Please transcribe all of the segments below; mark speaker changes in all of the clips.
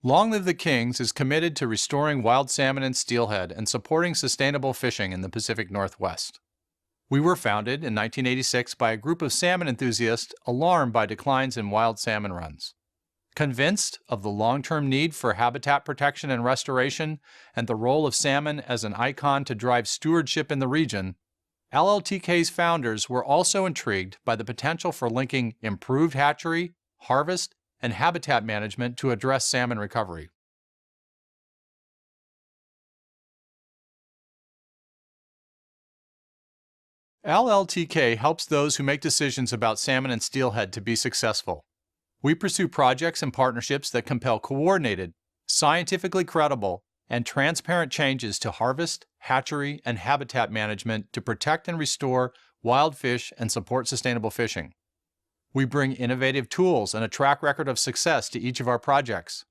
Speaker 1: Long Live the Kings is committed to restoring wild salmon and steelhead and supporting sustainable fishing in the Pacific Northwest. We were founded in 1986 by a group of salmon enthusiasts alarmed by declines in wild salmon runs. Convinced of the long-term need for habitat protection and restoration and the role of salmon as an icon to drive stewardship in the region, LLTK's founders were also intrigued by the potential for linking improved hatchery, harvest, and habitat management to address salmon recovery. LLTK helps those who make decisions about salmon and steelhead to be successful. We pursue projects and partnerships that compel coordinated, scientifically credible, and transparent changes to harvest, hatchery, and habitat management to protect and restore wild fish and support sustainable fishing. We bring innovative tools and a track record of success to each of our projects.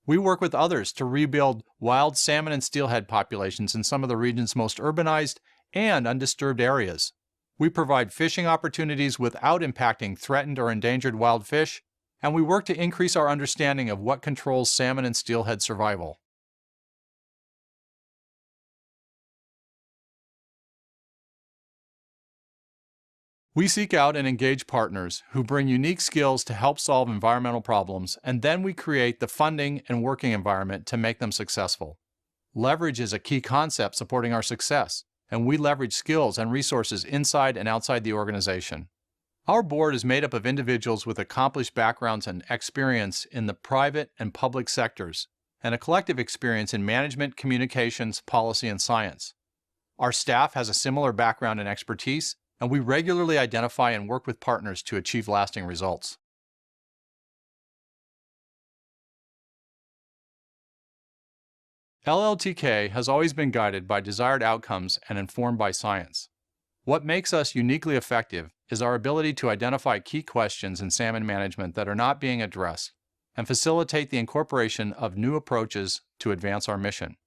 Speaker 1: We work with others to rebuild wild salmon and steelhead populations in some of the region's most urbanized and undisturbed areas. We provide fishing opportunities without impacting threatened or endangered wild fish, and we work to increase our understanding of what controls salmon and steelhead survival. We seek out and engage partners who bring unique skills to help solve environmental problems, and then we create the funding and working environment to make them successful. Leverage is a key concept supporting our success, and we leverage skills and resources inside and outside the organization. Our board is made up of individuals with accomplished backgrounds and experience in the private and public sectors, and a collective experience in management, communications, policy, and science. Our staff has a similar background and expertise, and we regularly identify and work with partners to achieve lasting results. LLTK has always been guided by desired outcomes and informed by science. What makes us uniquely effective is our ability to identify key questions in salmon management that are not being addressed and facilitate the incorporation of new approaches to advance our mission.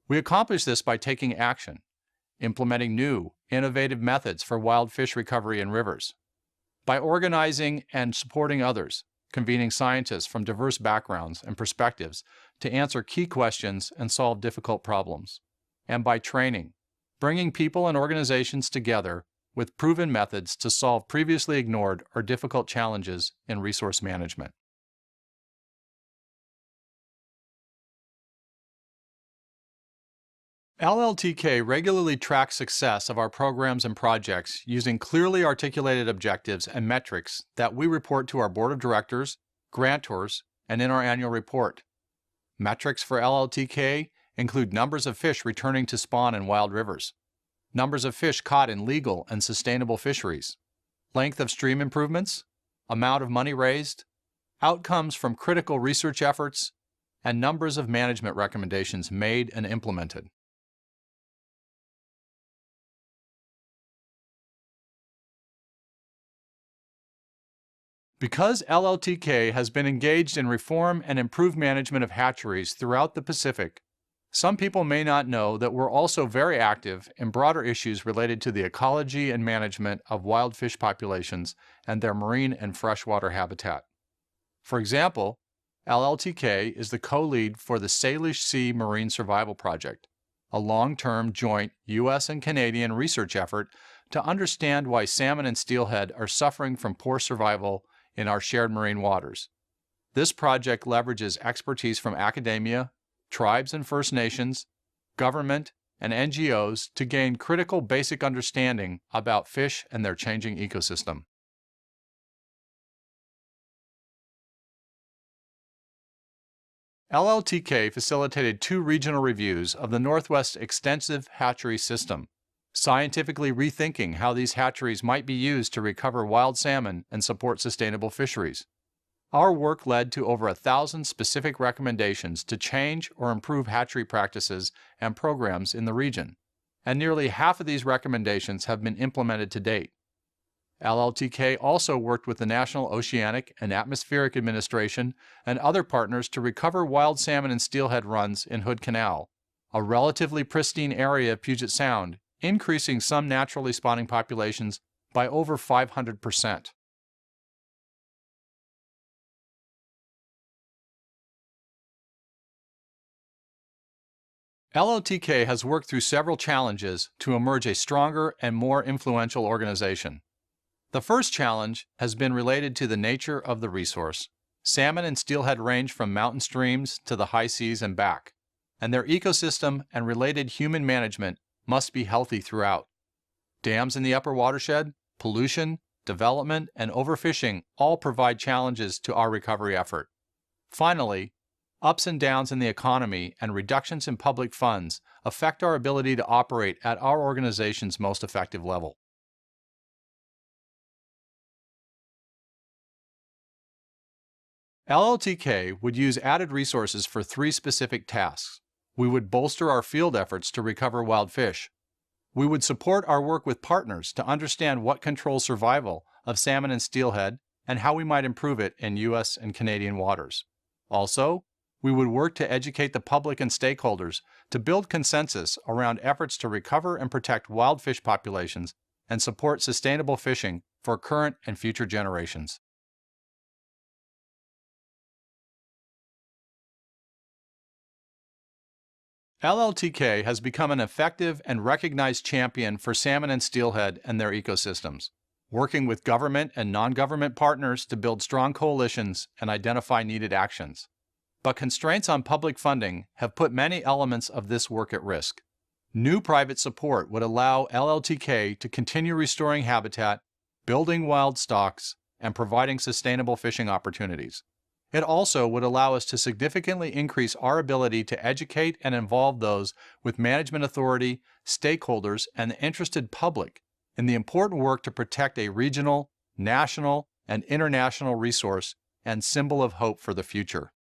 Speaker 1: We accomplish this by taking action, implementing new, innovative methods for wild fish recovery in rivers, by organizing and supporting others, convening scientists from diverse backgrounds and perspectives to answer key questions and solve difficult problems, and by training, bringing people and organizations together with proven methods to solve previously ignored or difficult challenges in resource management. LLTK regularly tracks success of our programs and projects using clearly articulated objectives and metrics that we report to our board of directors, grantors, and in our annual report. Metrics for LLTK include numbers of fish returning to spawn in wild rivers, numbers of fish caught in legal and sustainable fisheries, length of stream improvements, amount of money raised, outcomes from critical research efforts, and numbers of management recommendations made and implemented. Because LLTK has been engaged in reform and improved management of hatcheries throughout the Pacific, some people may not know that we're also very active in broader issues related to the ecology and management of wild fish populations and their marine and freshwater habitat. For example, LLTK is the co-lead for the Salish Sea Marine Survival Project, a long-term joint U.S. and Canadian research effort to understand why salmon and steelhead are suffering from poor survival in our shared marine waters. This project leverages expertise from academia, tribes and First Nations, government, and NGOs to gain critical basic understanding about fish and their changing ecosystem. LLTK facilitated 2 regional reviews of the Northwest Extensive Hatchery System, scientifically rethinking how these hatcheries might be used to recover wild salmon and support sustainable fisheries. Our work led to over 1,000 specific recommendations to change or improve hatchery practices and programs in the region, and nearly half of these recommendations have been implemented to date. LLTK also worked with the National Oceanic and Atmospheric Administration and other partners to recover wild salmon and steelhead runs in Hood Canal, a relatively pristine area of Puget Sound, increasing some naturally spawning populations by over 500%. LLTK has worked through several challenges to emerge a stronger and more influential organization. The first challenge has been related to the nature of the resource. Salmon and steelhead range from mountain streams to the high seas and back, and their ecosystem and related human management must be healthy throughout. Dams in the upper watershed, pollution, development, and overfishing all provide challenges to our recovery effort. Finally, ups and downs in the economy and reductions in public funds affect our ability to operate at our organization's most effective level. LLTK would use added resources for 3 specific tasks. We would bolster our field efforts to recover wild fish. We would support our work with partners to understand what controls survival of salmon and steelhead and how we might improve it in U.S. and Canadian waters. Also, we would work to educate the public and stakeholders to build consensus around efforts to recover and protect wild fish populations and support sustainable fishing for current and future generations. LLTK has become an effective and recognized champion for salmon and steelhead and their ecosystems, working with government and non-government partners to build strong coalitions and identify needed actions. But constraints on public funding have put many elements of this work at risk. New private support would allow LLTK to continue restoring habitat, building wild stocks, and providing sustainable fishing opportunities. It also would allow us to significantly increase our ability to educate and involve those with management authority, stakeholders, and the interested public in the important work to protect a regional, national, and international resource and symbol of hope for the future.